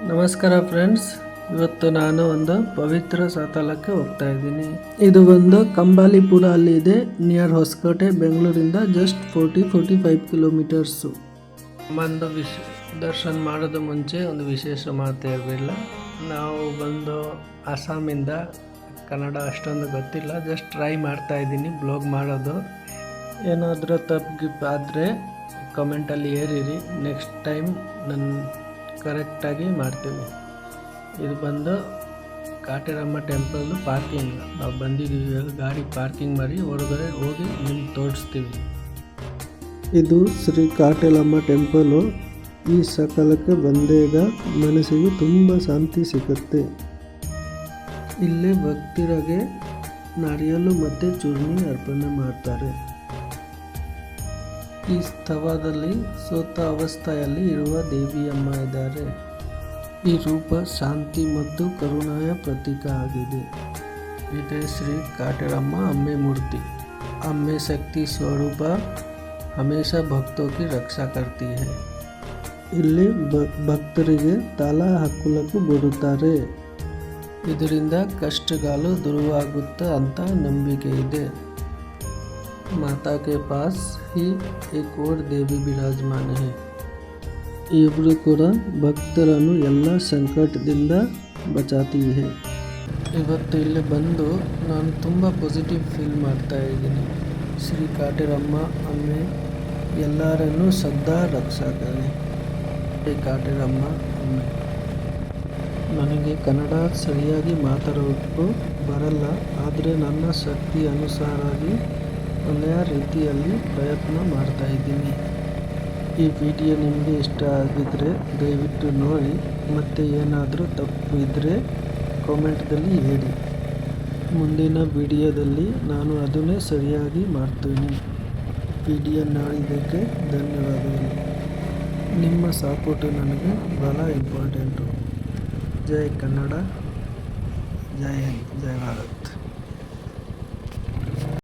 ನಮಸ್ಕಾರ ಫ್ರೆಂಡ್ಸ್, ಇವತ್ತು ನಾನು ಒಂದು ಪವಿತ್ರ ಸ್ಥಳಕ್ಕೆ ಹೋಗ್ತಾ ಇದ್ದೀನಿ. ಇದು ಒಂದು ಕಂಬಾಲಿಪುರ ಅಲ್ಲಿ ಇದೆ, ನಿಯರ್ ಹೊಸಕೋಟೆ, ಬೆಂಗಳೂರಿಂದ ಜಸ್ಟ್ 45 ಕಿಲೋಮೀಟರ್ಸು. ಒಂದು ದರ್ಶನ ಮಾಡೋದು ಮುಂಚೆ ಒಂದು ವಿಶೇಷ ಮಾತು ಇರಲಿಲ್ಲ. ನಾವು ಬಂದು ಅಸ್ಸಾಮಿಂದ, ಕನ್ನಡ ಅಷ್ಟೊಂದು ಗೊತ್ತಿಲ್ಲ, ಜಸ್ಟ್ ಟ್ರೈ ಮಾಡ್ತಾ ಇದ್ದೀನಿ ಬ್ಲಾಗ್ ಮಾಡೋದು. ಏನಾದರೂ ತಪ್ಪು ಆದರೆ ಕಮೆಂಟಲ್ಲಿ ಏರಿರಿ, ನೆಕ್ಸ್ಟ್ ಟೈಮ್ ನಾನು ಕರೆಕ್ಟಾಗಿ ಮಾಡ್ತೀವಿ. ಇದು ಬಂದು ಕಾಟೇರಮ್ಮ ಟೆಂಪಲ್ ಪಾರ್ಕಿಂಗ್. ನಾವು ಬಂದಿದ್ದೀವಿ, ಗಾಡಿ ಪಾರ್ಕಿಂಗ್ ಮಾಡಿ ಹೊರಗಡೆ ಹೋಗಿ ನಿಮ್ಗೆ ತೋರಿಸ್ತೀವಿ. ಇದು ಶ್ರೀ ಕಾಟೇರಮ್ಮ ಟೆಂಪಲು. ಈ ಸಕಾಲಕ್ಕೆ ಬಂದಾಗ ಮನಸ್ಸಿಗೆ ತುಂಬ ಶಾಂತಿ ಸಿಗುತ್ತೆ. ಇಲ್ಲಿ ಭಕ್ತರಿಗೆ ನಾರಿಯಲು ಮತ್ತು ಚೂರ್ಣಿ ಅರ್ಪಣೆ ಮಾಡ್ತಾರೆ. ಈ ಸ್ಥಳದಲ್ಲಿ ಸೋತ ಅವಸ್ಥೆಯಲ್ಲಿ ಇರುವ ದೇವಿಯಮ್ಮ ಇದ್ದಾರೆ. ಈ ರೂಪ ಶಾಂತಿ ಮತ್ತು ಕರುಣೆಯ ಪ್ರತೀಕ ಆಗಿದೆ. ಇದೇ ಶ್ರೀ ಕಾಟೇರಮ್ಮ ಅಮ್ಮೆ ಮೂರ್ತಿ. ಅಮ್ಮೆ ಶಕ್ತಿ ಸ್ವರೂಪ, ಹಮೇಶಾ ಭಕ್ತೋं की ರಕ್ಷಾ करती है. ಇಲ್ಲಿ ಭಕ್ತರಿಗೆ ತಾಳ ಹಾಕಲು ಬಿಡುತ್ತಾರೆ. ಇದರಿಂದ ಕಷ್ಟಗಳು ದೂರವಾಗುತ್ತೆ ಅಂತ ನಂಬಿಕೆ ಇದೆ. माता के पास ही एक और देवी विराजमान है. ಇವರು ಕೂಡ ಭಕ್ತರನ್ನು ಎಲ್ಲ ಸಂಕಟದಿಂದ ಬಚಾತಿ है. ಇವತ್ತು ಇಲ್ಲಿ ಬಂದು ನಾನು ತುಂಬ ಪಾಸಿಟಿವ್ ಫೀಲ್ ಮಾಡ್ತಾ ಇದ್ದೀನಿ. ಶ್ರೀ ಕಾಟೇರಮ್ಮ ಅಮ್ಮೆ ಎಲ್ಲರನ್ನೂ ಸದಾ ರಕ್ಷಾಕರೆ. ಶ್ರೀ ಕಾಟೇರಮ್ಮ ಅಮ್ಮೆ. ನನಗೆ ಕನ್ನಡ ಸರಿಯಾಗಿ ಮಾತಾಡೋಕ್ಕೂ ಬರಲ್ಲ, ಆದರೆ ನನ್ನ ಶಕ್ತಿ ಅನುಸಾರಾಗಿ ಒಳ್ಳೆಯ ರೀತಿಯಲ್ಲಿ ಪ್ರಯತ್ನ ಮಾಡ್ತಾ ಇದ್ದೀನಿ. ಈ ವಿಡಿಯೋ ನಿಮಗೆ ಇಷ್ಟ ಆಗಿದ್ದರೆ ದಯವಿಟ್ಟು ನೋಡಿ, ಮತ್ತು ಏನಾದರೂ ತಪ್ಪು ಇದ್ದರೆ ಕಾಮೆಂಟ್ದಲ್ಲಿ ಹೇಳಿ. ಮುಂದಿನ ವಿಡಿಯೋದಲ್ಲಿ ನಾನು ಅದನ್ನೇ ಸರಿಯಾಗಿ ಮಾಡ್ತೀನಿ. ವಿಡಿಯೋ ನೋಡಿದ್ದಕ್ಕೆ ಧನ್ಯವಾದಗಳು. ನಿಮ್ಮ ಸಪೋರ್ಟು ನನಗೆ ಬಹಳ ಇಂಪಾರ್ಟೆಂಟು. ಜೈ ಕನ್ನಡ, ಜೈ ಹಿಂದ್, ಜೈ ಭಾರತ್.